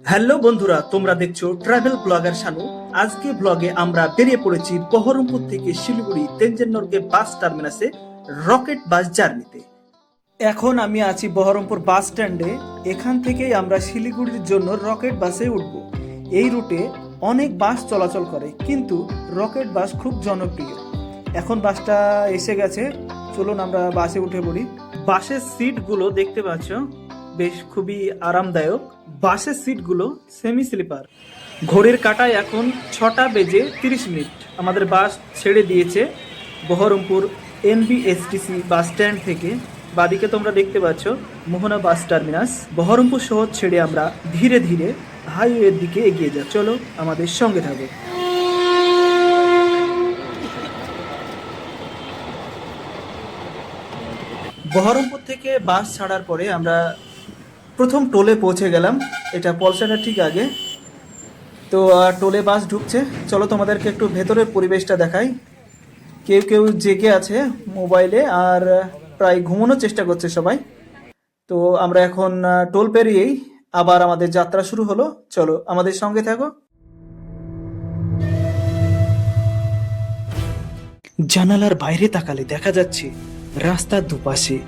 Hello বন্ধুরা, তোমরা দেখছো ট্রাভেল ব্লগার শানু। আজকে ব্লগে আমরা বেরিয়ে পড়েছি বহরমপুর থেকে শিলিগুড়ি তেঞ্জেননর্গে বাস টার্মিনাসে রকেট বাস জার্নিতে। এখন আমি আছি বহরমপুর বাস স্ট্যান্ডে। এখান থেকেই আমরা শিলিগুড়ির জন্য রকেট বাসে উঠব। এই রুটে অনেক বাস চলাচল করে, কিন্তু রকেট বাস খুব জনপ্রিয়। এখন বাসটা এসে গেছে, চলুন আমরা বাসে উঠে পড়ি। বাসের সিটগুলো দেখতে পাচ্ছ, বেশ খুবই আরামদায়ক। বাসের সিটগুলো সেমি স্লিপার। ঘড়ির কাঁটায় এখন 6টা বেজে 30 মিনিট। আমাদের বাস ছেড়ে দিয়েছে বহরমপুর NBSTC বাস স্ট্যান্ড থেকে। বাদিকে তোমরা দেখতে পাচ্ছ মোহনা বাস টার্মিনাস। বহরমপুর শহর ছেড়ে আমরা ধীরে ধীরে হাইওয়ের দিকে এগিয়ে যাই। চলো আমাদের সঙ্গে থাকো। বহরমপুর থেকে বাস ছাড়ার পরে আমরা প্রথম টোলে পৌঁছে গেলাম। এটা পলসানের ঠিক আগে। তো টোলে বাস ঢুকছে। চলো তোমাদেরকে একটু ভেতরের পরিবেশটা দেখাই। কেউ কেউ জেগে আছে মোবাইলে, আর প্রায় ঘুমানোর চেষ্টা করছে সবাই। তো আমরা এখন টোল পেরিয়েই আবার আমাদের যাত্রা শুরু হলো। চলো আমাদের সঙ্গে থাকো। জানালার বাইরে তাকালে দেখা যাচ্ছে রাস্তার দুপাশে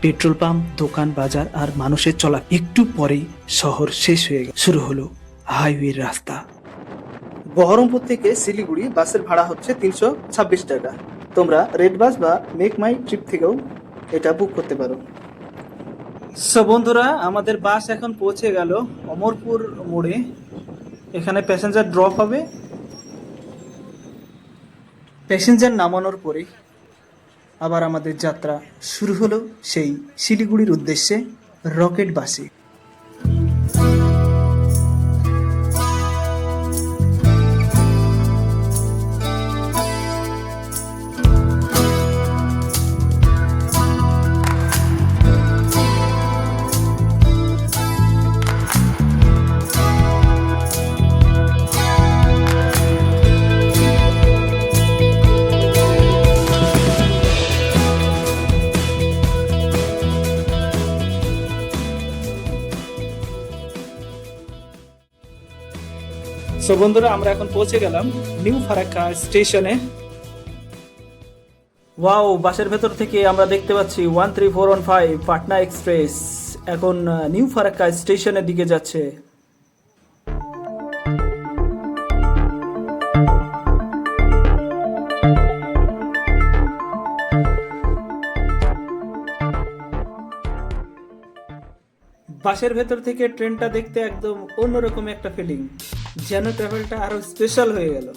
পেট্রোল পাম্প, দোকান, বাজার আর মানুষের চলা। একটু পরেই শহর শেষ হয়ে গেল, শুরু হলো হাইওয়ে রাস্তা। বহরমপুর থেকে শিলিগুড়ি বাসের ভাড়া হচ্ছে 326 টাকা। তোমরা রেড বাস বা মেক মাই ট্রিপ থেকেও এটা বুক করতে পারো। সো বন্ধুরা, আমাদের বাস এখন পৌঁছে গেল অমরপুর মোড়ে। এখানে প্যাসেঞ্জার ড্রপ হবে। প্যাসেঞ্জার নামানোর পরে আবার আমাদের যাত্রা শুরু হলো সেই শিলিগুড়ির উদ্দেশ্যে রকেট বাসে। সো বন্ধুরা, আমরা এখন পৌঁছে গেলাম নিউ ফারাক্কা স্টেশনে। ওয়াও, বাসের ভেতর থেকে আমরা দেখতে পাচ্ছি 13415 পাটনা এক্সপ্রেস এখন নিউ ফারাক্কা স্টেশনের দিকে যাচ্ছে। বাসের ভেতর থেকে ট্রেনটা দেখতে একদম অন্যরকম একটা ফিলিং, যেন ট্রাভেলটা আরো স্পেশাল হয়ে গেল।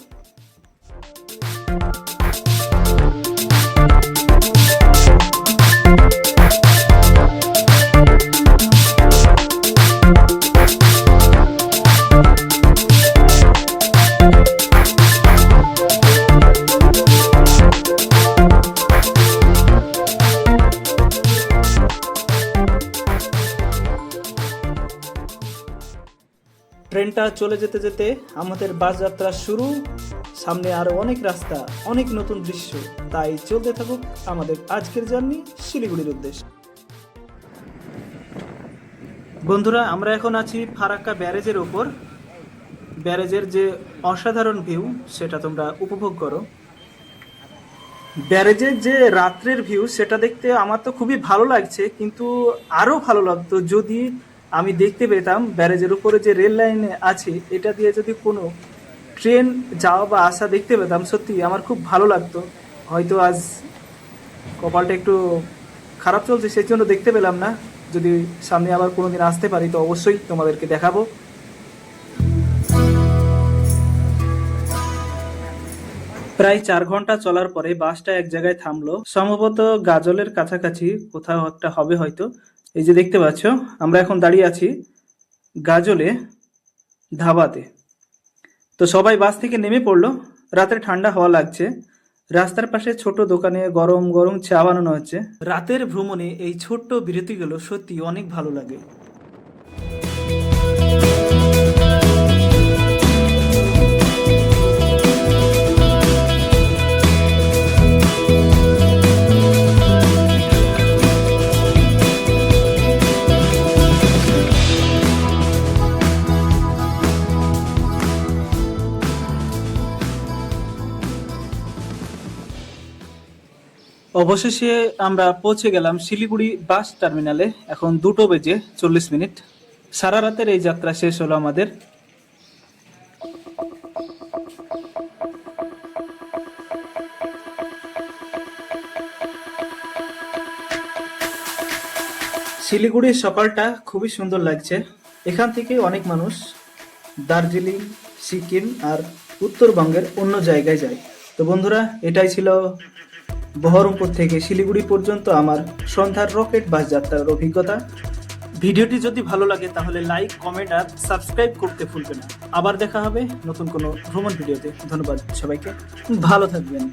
ট্রেনটা চলে যেতে যেতে আমাদের বাস যাত্রা শুরু। সামনে আরো অনেক রাস্তা, অনেক নতুন দৃশ্য। তাই চলতে থাকুক আমাদের আজকের জার্নি শিলিগুড়ির উদ্দেশ্যে। বন্ধুরা, আমরা এখন আছি ফারাক্কা ব্যারেজের উপর। ব্যারেজের যে অসাধারণ ভিউ সেটা তোমরা উপভোগ করো। ব্যারেজের যে রাত্রের ভিউ সেটা দেখতে আমার তো খুবই ভালো লাগছে, কিন্তু আরো ভালো লাগতো যদি আমি দেখতে পেতাম ব্যারেজের উপরে যে রেল লাইন আছে এটা দিয়ে যদি কোনো ট্রেন যাওয়া বা আসা দেখতে পেতাম। সত্যি আমার খুব ভালো লাগতো। হয়তো আজ কপালটা একটু খারাপ চলছে, সেই জন্য দেখতে পেলাম না। যদি সামনে আবার কোনোদিন আসতে পারি তো অবশ্যই তোমাদেরকে দেখাবো। প্রায় 4 ঘন্টা চলার পরে বাসটা এক জায়গায় থামলো, সম্ভবত গাজলের কাছাকাছি কোথাও একটা হবে হয়তো। এই যে দেখতে পাচ্ছ, আমরা এখন দাঁড়িয়ে আছি গাজলে ধাবাতে। তো সবাই বাস থেকে নেমে পড়লো। রাতে ঠান্ডা হাওয়া লাগছে। রাস্তার পাশে ছোট দোকানে গরম গরম চা বানানো হচ্ছে। রাতের ভ্রমণে এই ছোট্ট বিরতিগুলো সত্যি অনেক ভালো লাগে। অবশেষে আমরা পৌঁছে গেলাম শিলিগুড়ি বাস টার্মিনালে। এখন 2:40 সারা রাতের এই যাত্রা শেষ হলো আমাদের। শিলিগুড়ির সকালটা খুবই সুন্দর লাগছে। এখান থেকে অনেক মানুষ দার্জিলিং, সিকিম আর উত্তরবঙ্গের অন্য জায়গায় যায়। তো বন্ধুরা, এটাই ছিল বহরমপুর থেকে শিলিগুড়ি পর্যন্ত আমার সন্ধ্যার রকেট বাস যাত্রার অভিজ্ঞতা। ভিডিওটি যদি ভালো লাগে তাহলে লাইক, কমেন্ট আর সাবস্ক্রাইব করতে ভুলবেন না। আবার দেখা হবে নতুন কোনো ভ্রমণ ভিডিওতে। ধন্যবাদ সবাইকে, ভালো থাকবেন।